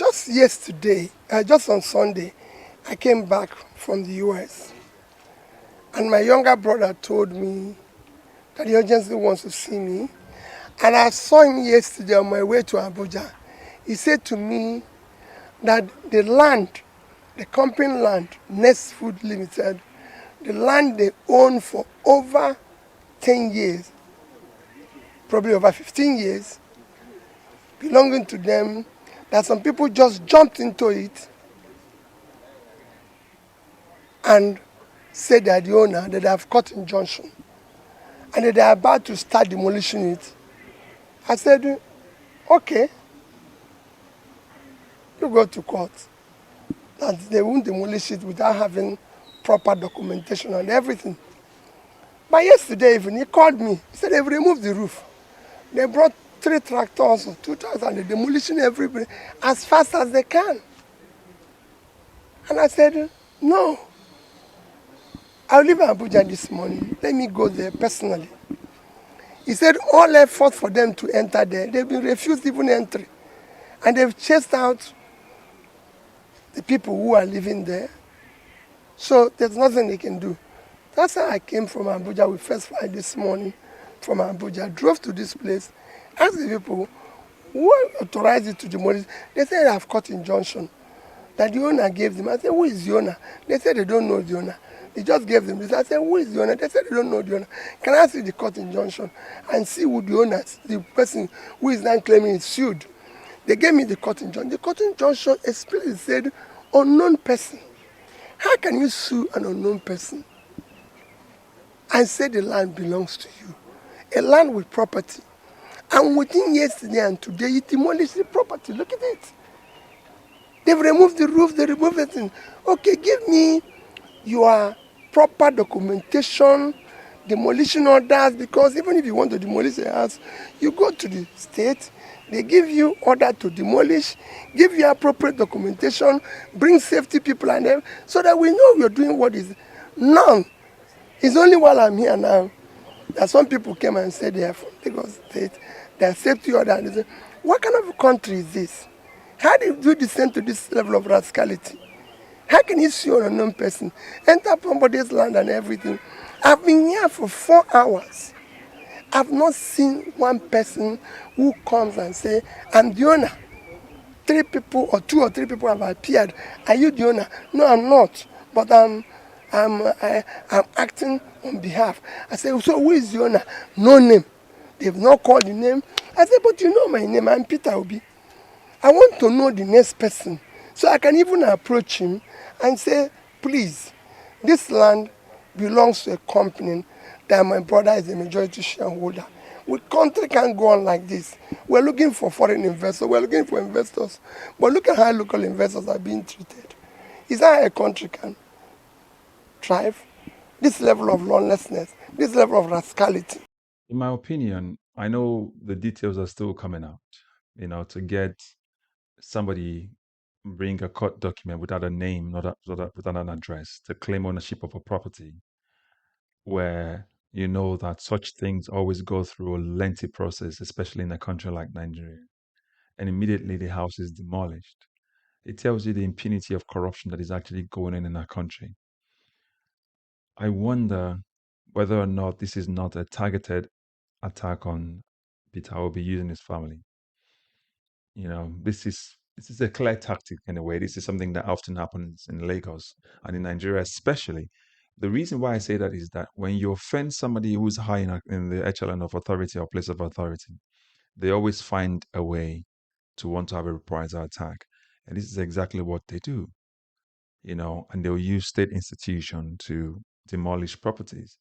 Just yesterday, just on Sunday, I came back from the US. And my younger brother told me that he urgently wants to see me. And I saw him yesterday on my way to Abuja. He said to me that the land, the company land, Nest Food Limited, the land they own for over 10 years, probably over 15 years, belonging to them, that some people just jumped into it and said they are the owner, that they have cut injunction, and that they are about to start demolishing it. I said, okay, you go to court. That they won't demolish it without having proper documentation and everything. But yesterday evening, he called me. He said they've removed the roof. They brought 3 tractors or 2 tractors and they're demolishing everybody as fast as they can. And I said, no. I'll leave Abuja this morning. Let me go there personally. He said all efforts for them to enter there, they've been refused even entry. And they've chased out the people who are living there. So there's nothing they can do. That's how I came from Abuja. We first fly this morning from Abuja, drove to this place, asked the people who authorized it to demolish. They said they have cut injunction that the owner gave them. I said, who is the owner? They said they don't know the owner. They just gave them this. I said, who is the owner? They said they don't know the owner. Can I see the cut injunction and see who the owner, the person who is now claiming is sued? They gave me the cut injunction. The cut injunction explicitly said, unknown person. How can you sue an unknown person and say the land belongs to you? A land with property. And within yesterday and today, you demolished the property. Look at it. They've removed the roof, they removed everything. Okay, give me your proper documentation, demolition orders, because even if you want to demolish a house, you go to the state, they give you order to demolish, give you appropriate documentation, bring safety people and them, so that we know you're doing what is. None. It's only while I'm here now that some people came and said they are from Lagos State, their safety order. And they say, what kind of a country is this? How did you descend to this level of rascality? How can you sue an unknown person, enter somebody's land and everything? I've been here for 4 hours. I've not seen one person who comes and say, I'm the owner. 3 people or 2 or 3 people have appeared. Are you the owner? No, I'm not. But I'm acting on behalf. I said, so who is the owner? No name. They've not called the name. I said, but you know my name. I'm Peter Obi. I want to know the next person. So I can even approach him and say, please, this land belongs to a company that my brother is a majority shareholder. We country can't go on like this. We're looking for foreign investors. We're looking for investors. But look at how local investors are being treated. Is that how a country can thrive? This level of lawlessness, this level of rascality. In my opinion, I know the details are still coming out. To get somebody bring a court document without a name, without an address, to claim ownership of a property, where you know that such things always go through a lengthy process, especially in a country like Nigeria, and immediately the house is demolished. It tells you the impunity of corruption that is actually going on in our country. I wonder whether or not this is not a targeted attack on Peter Obi using his family. This is a clear tactic in a way. This is something that often happens in Lagos and in Nigeria, especially. The reason why I say that is that when you offend somebody who's high in the echelon of authority or place of authority, they always find a way to want to have a reprisal attack. And this is exactly what they do, and they'll use state institution to demolish properties.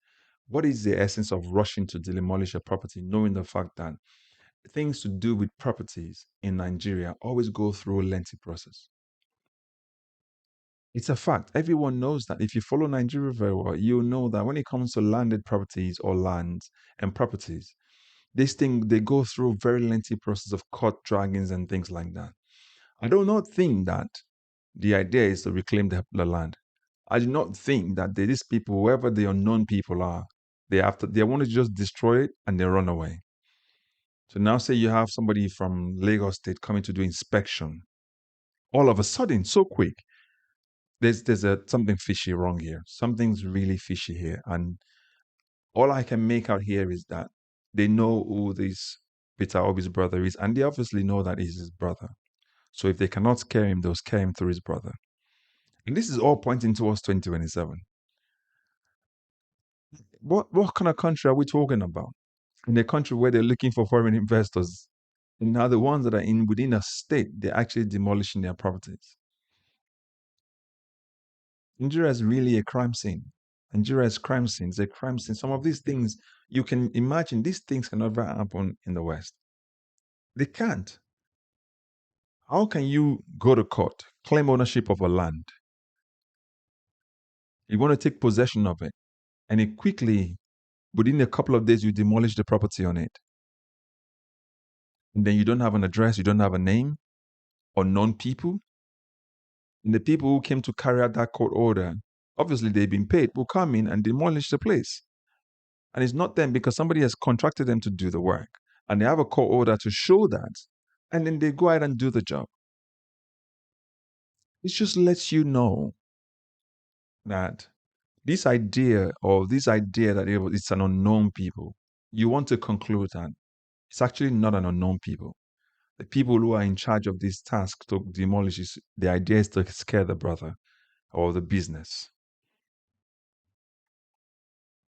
What is the essence of rushing to demolish a property, knowing the fact that things to do with properties in Nigeria always go through a lengthy process? It's a fact. Everyone knows that. If you follow Nigeria very well, you know that when it comes to landed properties or lands and properties, they go through very lengthy process of court dragons and things like that. I do not think that the idea is to reclaim the land. I do not think that these people, whoever the unknown people are, they want to just destroy it and they run away. So now say you have somebody from Lagos State coming to do inspection all of a sudden, so quick. There's something fishy wrong here. Something's really fishy here, and all I can make out here is that they know who this Peter Obi's brother is, and they obviously know that he's his brother. So if they cannot scare him, they'll scare him through his brother. And this is all pointing towards 2027. What kind of country are we talking about? In a country where they're looking for foreign investors, and now the ones that are in within a state, they're actually demolishing their properties. Nigeria is really a crime scene. Nigeria is crime scene. It's a crime scene. Some of these things you can imagine, these things can never happen in the West. They can't. How can you go to court, claim ownership of a land? You want to take possession of it, and it quickly, within a couple of days, you demolish the property on it. And then you don't have an address, you don't have a name, unknown people. And the people who came to carry out that court order, obviously they've been paid, will come in and demolish the place. And it's not them because somebody has contracted them to do the work. And they have a court order to show that. And then they go out and do the job. It just lets you know that this idea that it's an unknown people, you want to conclude that it's actually not an unknown people. The people who are in charge of this task to demolish is the idea is to scare the brother or the business.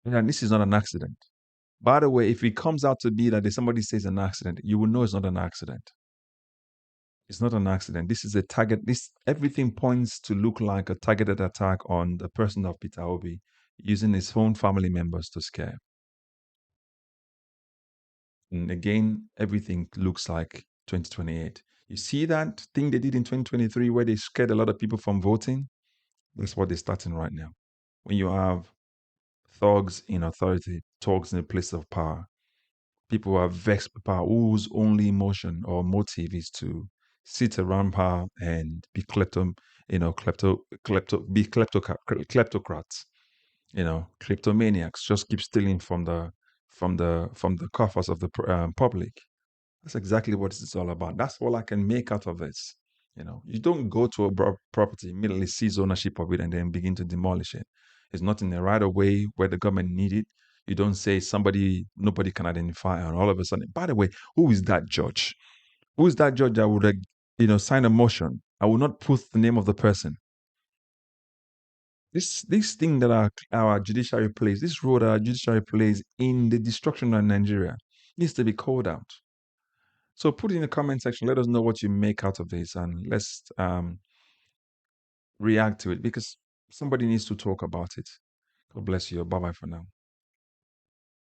And this is not an accident. By the way, if it comes out to be that somebody says an accident, you will know it's not an accident. It's not an accident. This is a target. Everything points to look like a targeted attack on the person of Peter Obi, using his own family members to scare. And again, everything looks like 2028. You see that thing they did in 2023 where they scared a lot of people from voting? That's what they're starting right now. When you have thugs in authority, thugs in a place of power, people who are vexed with power, whose only emotion or motive is to sit around power and be kleptocrats, kleptomaniacs, just keep stealing from the coffers of the public. That's exactly what it's all about. That's all I can make out of this. You don't go to a property, immediately seize ownership of it, and then begin to demolish it. It's not in the right of way where the government need it. You don't say nobody can identify, and all of a sudden, by the way, who is that judge? Who is that judge that would, sign a motion? I will not put the name of the person. This thing that our judiciary plays, this role that our judiciary plays in the destruction of Nigeria, needs to be called out. So put in the comment section. Let us know what you make out of this, and let's react to it because somebody needs to talk about it. God bless you. Bye bye for now.